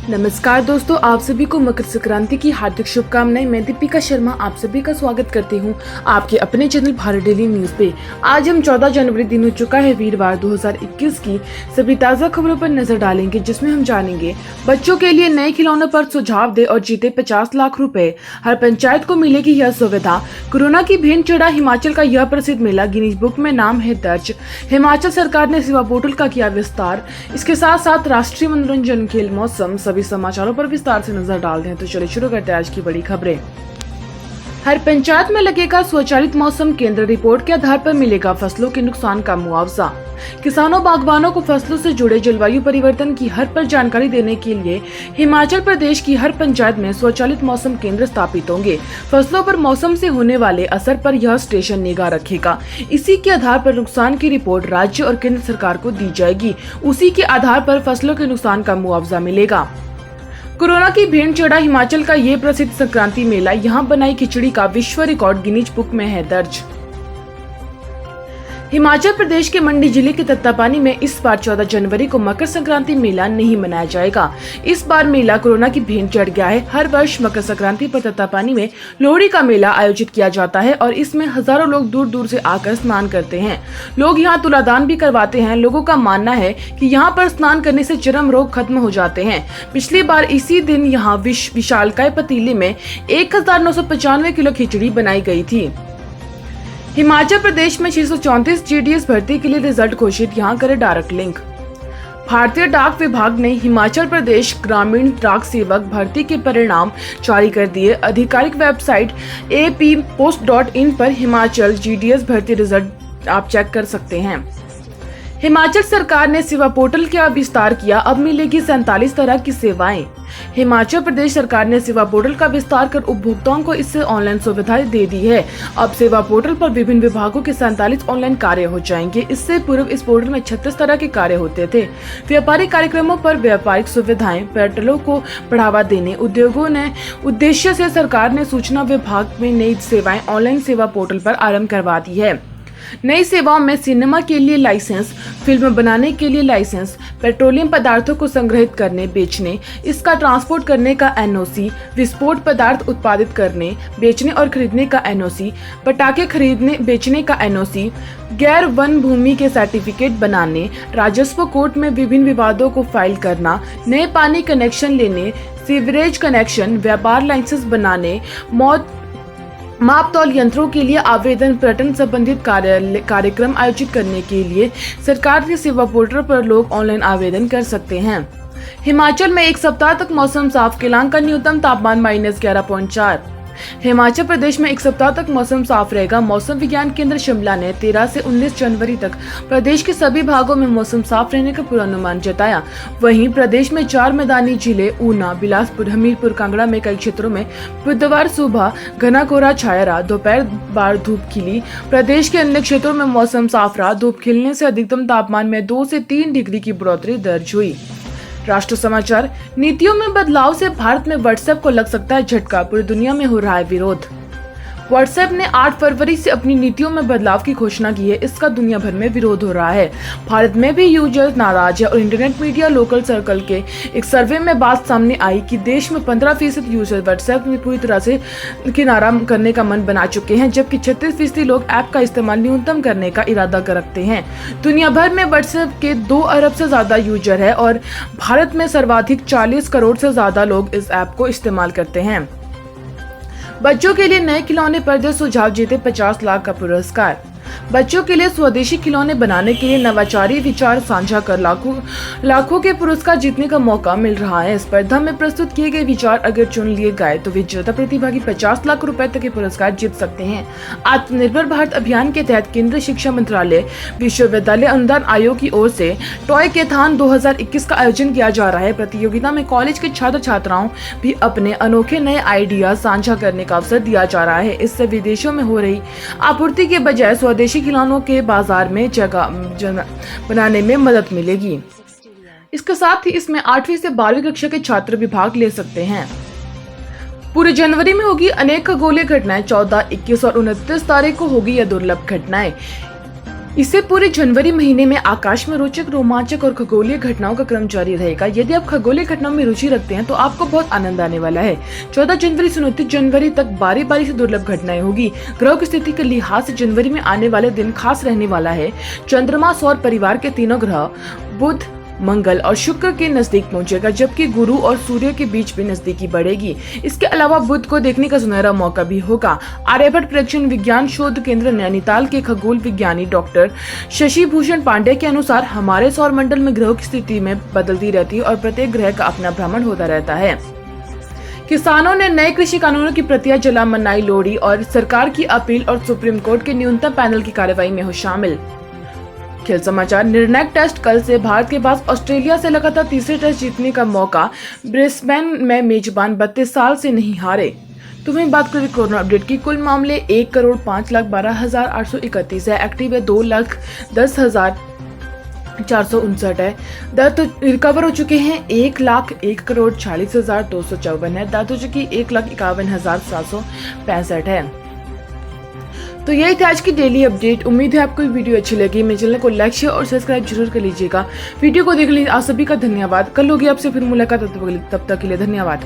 नमस्कार दोस्तों, आप सभी को मकर संक्रांति की हार्दिक शुभकामनाएं। मैं दीपिका शर्मा आप सभी का स्वागत करती हूं आपके अपने चैनल भारत डेली न्यूज पे। आज हम 14 जनवरी दिन हो चुका है वीरवार 2021 की सभी ताज़ा खबरों पर नजर डालेंगे, जिसमें हम जानेंगे बच्चों के लिए नए खिलौनों पर सुझाव दे और जीते 50 लाख रुपए, हर पंचायत को मिलेगी यह सुविधा। कोरोना की भेंट चढ़ा हिमाचल का यह प्रसिद्ध मेला, गिनीज बुक में नाम है दर्ज। हिमाचल सरकार ने सेवा पोर्टल का किया विस्तार। इसके साथ साथ राष्ट्रीय मनोरंजन, खेल, मौसम सभी समाचारों पर विस्तार से नजर डालते हैं। तो चलिए शुरू करते हैं आज की बड़ी खबरें। हर पंचायत में लगेगा स्वचालित मौसम केंद्र, रिपोर्ट के आधार पर मिलेगा फसलों के नुकसान का मुआवजा। किसानों बागवानों को फसलों से जुड़े जलवायु परिवर्तन की हर पल जानकारी देने के लिए हिमाचल प्रदेश की हर पंचायत में स्वचालित मौसम केंद्र स्थापित होंगे। फसलों पर मौसम से होने वाले असर पर यह स्टेशन निगाह रखेगा। इसी के आधार पर नुकसान की रिपोर्ट राज्य और केंद्र सरकार को दी जाएगी। उसी के आधार पर फसलों के नुकसान का मुआवजा मिलेगा। कोरोना की भेंट चढ़ा हिमाचल का ये प्रसिद्ध संक्रांति मेला, यहाँ बनाई खिचड़ी का विश्व रिकॉर्ड गिनीज बुक में है दर्ज। हिमाचल प्रदेश के मंडी जिले के तत्तापानी में इस बार 14 जनवरी को मकर संक्रांति मेला नहीं मनाया जाएगा। इस बार मेला कोरोना की भेंट चढ़ गया है। हर वर्ष मकर संक्रांति पर तत्तापानी में लोहड़ी का मेला आयोजित किया जाता है और इसमें हजारों लोग दूर दूर से आकर स्नान करते हैं। लोग यहाँ तुलादान भी करवाते हैं। लोगों का मानना है कि यहाँ पर स्नान करने से चर्म रोग खत्म हो जाते हैं। पिछली बार इसी दिन यहाँ विशालकाय पतीले में 1995 किलो खिचड़ी बनाई गई थी। हिमाचल प्रदेश में 634 जीडीएस भर्ती के लिए रिजल्ट घोषित, यहाँ करे डायरेक्ट लिंक। भारतीय डाक विभाग ने हिमाचल प्रदेश ग्रामीण डाक सेवक भर्ती के परिणाम जारी कर दिए। आधिकारिक वेबसाइट appost.in पर हिमाचल जीडीएस भर्ती रिजल्ट आप चेक कर सकते हैं। हिमाचल सरकार ने सेवा पोर्टल का विस्तार किया, अब मिलेगी 47 तरह की सेवाएं। हिमाचल प्रदेश सरकार ने सेवा पोर्टल का विस्तार कर उपभोक्ताओं को इससे ऑनलाइन सुविधाएं दे दी है। अब सेवा पोर्टल पर विभिन्न विभागों के 47 ऑनलाइन कार्य हो जाएंगे। इससे पूर्व इस पोर्टल में 36 तरह के कार्य होते थे। व्यापारिक कार्यक्रमों पर व्यापारिक सुविधाएं, पर्यटकों को बढ़ावा देने उद्योगों ने उद्देश्य से सरकार ने सूचना विभाग में नई सेवाएं ऑनलाइन सेवा पोर्टल पर आरम्भ करवा दी है। नई सेवाओं में सिनेमा के लिए लाइसेंस, फिल्म बनाने के लिए लाइसेंस, पेट्रोलियम पदार्थों को संग्रहित करने, बेचने, इसका ट्रांसपोर्ट करने का एनओसी, विस्फोट पदार्थ उत्पादित करने, बेचने और खरीदने का एनओसी, पटाखे खरीदने बेचने का एनओसी, गैर वन भूमि के सर्टिफिकेट बनाने, राजस्व कोर्ट में विभिन्न विवादों को फाइल करना, नए पानी कनेक्शन लेने, सीवरेज कनेक्शन, व्यापार लाइसेंस बनाने, माप तौल यंत्रों के लिए आवेदन, पर्यटन संबंधित कार्यक्रम आयोजित करने के लिए सरकार के सेवा पोर्टल पर लोग ऑनलाइन आवेदन कर सकते हैं। हिमाचल में एक सप्ताह तक मौसम साफ, केलांग का न्यूनतम तापमान -11.4। हिमाचल प्रदेश में एक सप्ताह तक मौसम साफ रहेगा। मौसम विज्ञान केंद्र शिमला ने 13 से 19 जनवरी तक प्रदेश के सभी भागों में मौसम साफ रहने का पूर्वानुमान जताया। वहीं प्रदेश में 4 मैदानी जिले ऊना, बिलासपुर, हमीरपुर, कांगड़ा में कई क्षेत्रों में बुधवार सुबह घना कोहरा छाया रहा। दोपहर बाद धूप खिली। प्रदेश के अन्य क्षेत्रों में मौसम साफ रहा। धूप खिलने से अधिकतम तापमान में 2 से 3 डिग्री की बढ़ोतरी दर्ज हुई। राष्ट्र समाचार, नीतियों में बदलाव से भारत में व्हाट्सएप को लग सकता है झटका, पूरी दुनिया में हो रहा है विरोध। व्हाट्सएप ने 8 फरवरी से अपनी नीतियों में बदलाव की घोषणा की है। इसका दुनिया भर में विरोध हो रहा है। भारत में भी यूजर्स नाराज है और इंटरनेट मीडिया लोकल सर्कल के एक सर्वे में बात सामने आई कि देश में 15% यूजर व्हाट्सएप में पूरी तरह से किनारा करने का मन बना चुके हैं, जबकि 36% लोग ऐप का इस्तेमाल न्यूनतम करने का इरादा रखते हैं। दुनिया भर में व्हाट्सएप के 2 अरब से ज्यादा यूजर है और भारत में सर्वाधिक 40 करोड़ से ज्यादा लोग इस ऐप को इस्तेमाल करते हैं। बच्चों के लिए नए खिलौने पर दे सुझाव, जीते 50 लाख का पुरस्कार। बच्चों के लिए स्वदेशी खिलौने बनाने के लिए नवाचारी विचार साझा कर लाखों के पुरस्कार जीतने का मौका मिल रहा है। स्पर्धा में प्रस्तुत किए गए विचार अगर चुन लिए गए तो विजेता प्रतिभागी 50 लाख रुपए तक के पुरस्कार जीत सकते हैं। आत्मनिर्भर भारत अभियान के तहत केंद्रीय शिक्षा मंत्रालय, विश्वविद्यालय अनुदान आयोग की ओर से टॉय कैथॉन 2021 का आयोजन किया जा रहा है। प्रतियोगिता में कॉलेज के छात्र छात्राओं भी अपने अनोखे नए आइडिया साझा करने का अवसर दिया जा रहा है। इससे विदेशों में हो रही आपूर्ति के बजाय स्वदेशी खिलौनों के बाजार में जगह बनाने में मदद मिलेगी। इसके साथ ही इसमें 8वीं से 12वीं कक्षा के छात्र भी भाग ले सकते हैं। पूरे जनवरी में होगी अनेक खगोलीय घटनाएं। 14, 21 और 29 तारीख को होगी यह दुर्लभ घटनाएं। इससे पूरे जनवरी महीने में आकाश में रोचक, रोमांचक और खगोलीय घटनाओं का क्रम जारी रहेगा। यदि आप खगोलीय घटनाओं में रुचि रखते हैं तो आपको बहुत आनंद आने वाला है। 14 जनवरी से 29 जनवरी तक बारी बारी से दुर्लभ घटनाएं होगी। ग्रह की स्थिति के लिहाज से जनवरी में आने वाले दिन खास रहने वाला है। चंद्रमा, सौर परिवार के तीनों ग्रह बुध, मंगल और शुक्र के नजदीक पहुंचेगा, जबकि गुरु और सूर्य के बीच भी नजदीकी बढ़ेगी। इसके अलावा बुध को देखने का सुनहरा मौका भी होगा। आर्यभट्ट प्रेक्षण विज्ञान शोध केंद्र नैनीताल के खगोल विज्ञानी डॉक्टर शशि भूषण पांडे के अनुसार हमारे सौर मंडल में ग्रहों की स्थिति में बदलती रहती है और प्रत्येक ग्रह का अपना भ्रमण होता रहता है। किसानों ने नए कृषि कानूनों की प्रतियां जला मनाई लोहड़ी और सरकार की अपील और सुप्रीम कोर्ट के न्यूनतम पैनल की कार्रवाई में हो शामिल। खेल समाचार। निर्णायक टेस्ट कल से भारत के पास ऑस्ट्रेलिया से लगातार तीसरे टेस्ट जीतने का मौका। ब्रिस्बेन में मेजबान 32 साल से नहीं हारे। तो वहीं बात करें कोरोना अपडेट की, कुल मामले 1,05,12,831 है। एक्टिव है 2,10,459 है। दर्द रिकवर हो चुके हैं 1,01,40,254 है। दर्द हो चुकी 1,51,765 है। तो यही थी आज की डेली अपडेट। उम्मीद है आपको वीडियो अच्छी लगी। मेरे चैनल को लाइक, शेयर और सब्सक्राइब जरूर कर लीजिएगा। वीडियो को देखने के लिए आप सभी का धन्यवाद। कल होगी आपसे फिर मुलाकात, तब तक के लिए धन्यवाद।